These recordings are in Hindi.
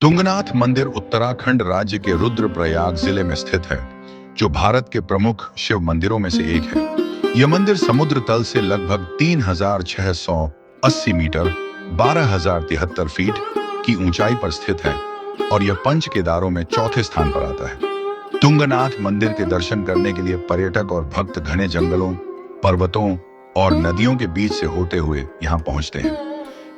तुंगनाथ मंदिर उत्तराखंड राज्य के रुद्रप्रयाग जिले में स्थित है, जो भारत के प्रमुख शिव मंदिरों में से एक है। यह मंदिर समुद्र तल से लगभग 3680 मीटर 12,073 फीट की ऊंचाई पर स्थित है और यह पंच केदारों में चौथे स्थान पर आता है। तुंगनाथ मंदिर के दर्शन करने के लिए पर्यटक और भक्त घने जंगलों, पर्वतों और नदियों के बीच से होते हुए यहाँ पहुंचते हैं।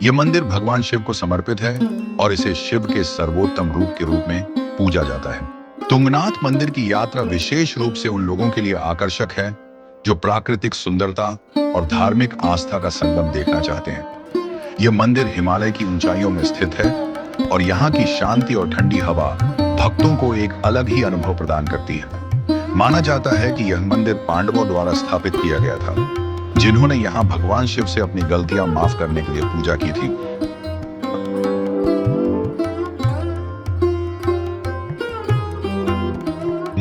यह मंदिर भगवान शिव को समर्पित है और इसे शिव के सर्वोत्तम रूप के रूप में पूजा जाता है। तुंगनाथ मंदिर की यात्रा विशेष रूप से उन लोगों के लिए आकर्षक है जो प्राकृतिक सुंदरता और धार्मिक आस्था का संगम देखना चाहते हैं। यह मंदिर हिमालय की ऊंचाइयों में स्थित है और यहाँ की शांति और ठंडी हवा भक्तों को एक अलग ही अनुभव प्रदान करती है। माना जाता है कि यह मंदिर पांडवों द्वारा स्थापित किया गया था, जिन्होंने यहाँ भगवान शिव से अपनी गलतियां माफ करने के लिए पूजा की थी।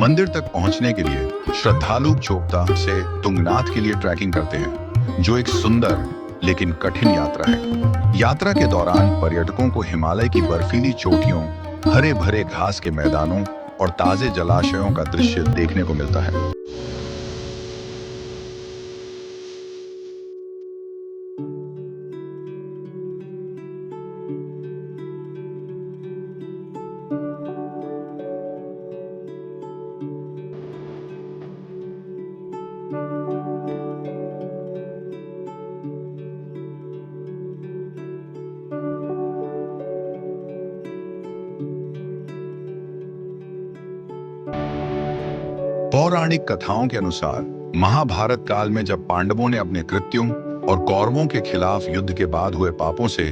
मंदिर तक पहुंचने के लिए श्रद्धालु चोपता से तुंगनाथ के लिए ट्रैकिंग करते हैं, जो एक सुंदर लेकिन कठिन यात्रा है। यात्रा के दौरान पर्यटकों को हिमालय की बर्फीली चोटियों, हरे भरे घास के मैदानों और ताजे जलाशयों का दृश्य देखने को मिलता है। पौराणिक कथाओं के अनुसार महाभारत काल में जब पांडवों ने अपने कृत्यों और कौरवों के खिलाफ युद्ध के बाद हुए पापों से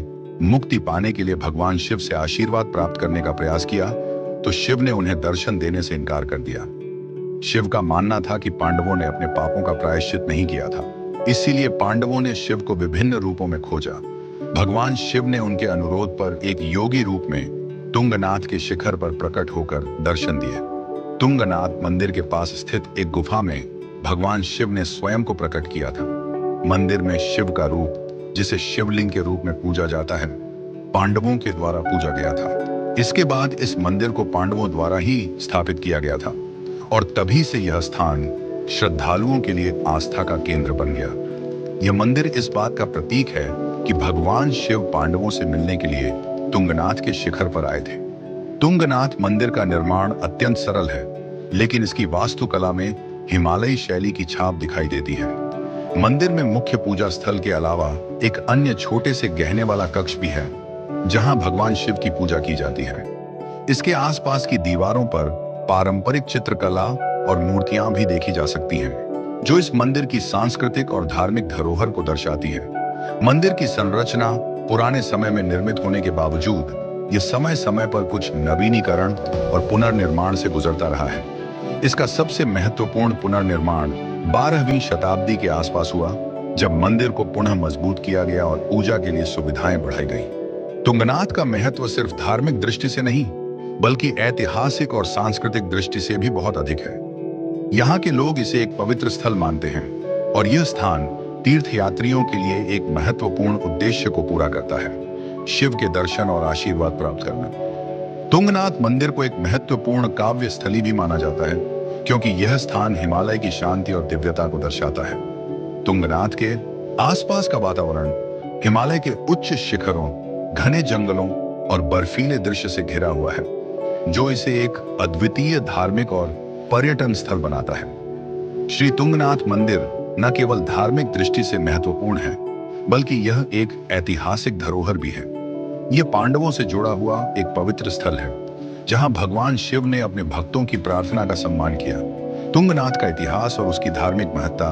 मुक्ति पाने के लिए भगवान शिव से आशीर्वाद प्राप्त करने का प्रयास किया, तो शिव ने उन्हें दर्शन देने से इनकार कर दिया। शिव का मानना था कि पांडवों ने अपने पापों का प्रायश्चित नहीं किया था, इसीलिए पांडवों ने शिव को विभिन्न रूपों में खोजा। भगवान शिव ने उनके अनुरोध पर एक योगी रूप में तुंगनाथ के शिखर पर प्रकट होकर दर्शन दिए। तुंगनाथ मंदिर के पास स्थित एक गुफा में भगवान शिव ने स्वयं को प्रकट किया था। मंदिर में शिव का रूप, जिसे शिवलिंग के रूप में पूजा जाता है, पांडवों के द्वारा पूजा गया था। इसके बाद इस मंदिर को पांडवों द्वारा ही स्थापित किया गया था और तभी से यह स्थान श्रद्धालुओं के लिए आस्था का केंद्र बन गया। यह मंदिर इस बात का प्रतीक है कि भगवान शिव पांडवों से मिलने के लिए तुंगनाथ के शिखर पर आए थे। तुंगनाथ मंदिर का निर्माण अत्यंत सरल है, लेकिन इसकी वास्तुकला में हिमालयी शैली की छाप दिखाई देती है। मंदिर में मुख्य पूजा स्थल के अलावा एक अन्य छोटे से गहने वाला कक्ष भी है, जहां भगवान शिव की पूजा की जाती है। इसके आसपास की दीवारों पर पारंपरिक चित्रकला और मूर्तियां भी देखी जा सकती हैं, जो इस मंदिर की सांस्कृतिक और धार्मिक धरोहर को दर्शाती है। मंदिर की संरचना पुराने समय में निर्मित होने के बावजूद यह समय समय पर कुछ नवीनीकरण और पुनर्निर्माण से गुजरता रहा है। इसका सबसे महत्वपूर्ण पुनर्निर्माण 12वीं शताब्दी के आसपास हुआ, जब मंदिर को पुनः मजबूत किया गया और पूजा के लिए सुविधाएं बढ़ाई गई। तुंगनाथ का महत्व सिर्फ धार्मिक दृष्टि से नहीं, बल्कि ऐतिहासिक और सांस्कृतिक दृष्टि से भी बहुत अधिक है। यहाँ के लोग इसे एक पवित्र स्थल मानते हैं और यह स्थान तीर्थयात्रियों के लिए एक महत्वपूर्ण उद्देश्य को पूरा करता है, शिव के दर्शन और आशीर्वाद प्राप्त करना। तुंगनाथ मंदिर को एक महत्वपूर्ण काव्य स्थली भी माना जाता है, क्योंकि यह स्थान हिमालय की शांति और दिव्यता को दर्शाता है। तुंगनाथ के आसपास का वातावरण हिमालय के उच्च शिखरों, घने जंगलों और बर्फीले दृश्य से घिरा हुआ है, जो इसे एक अद्वितीय धार्मिक और पर्यटन स्थल बनाता है। श्री तुंगनाथ मंदिर न केवल धार्मिक दृष्टि से महत्वपूर्ण है, बल्कि यह एक ऐतिहासिक धरोहर भी है। यह पांडवों से जुड़ा हुआ एक पवित्र स्थल है, जहां भगवान शिव ने अपने भक्तों की प्रार्थना का सम्मान किया। तुंगनाथ का इतिहास और उसकी धार्मिक महत्ता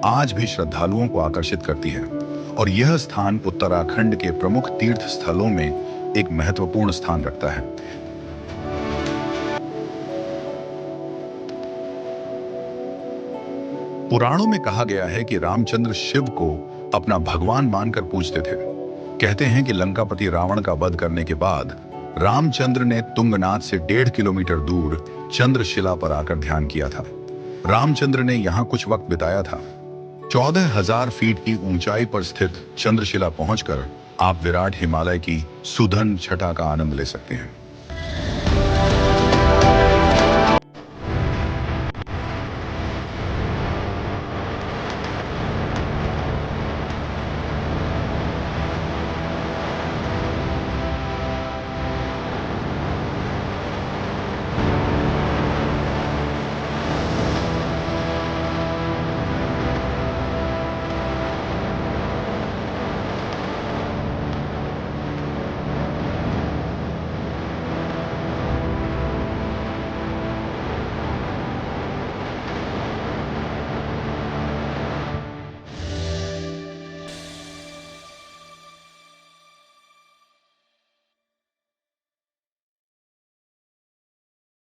आज भी श्रद्धालुओं को आकर्षित करती है और यह स्थान उत्तराखंड के प्रमुख तीर्थ स्थलों में एक महत्वपूर्ण स्थान रखता है। पुराणों में कहा गया है कि रामचंद्र शिव को अपना भगवान मानकर पूजते थे। कहते हैं कि लंकापति रावण का वध करने के बाद रामचंद्र ने तुंगनाथ से 1.5 किलोमीटर दूर चंद्रशिला पर आकर ध्यान किया था। रामचंद्र ने यहाँ कुछ वक्त बिताया था। 14,000 फीट की ऊंचाई पर स्थित चंद्रशिला पहुंचकर आप विराट हिमालय की सुदर्शन छटा का आनंद ले सकते हैं।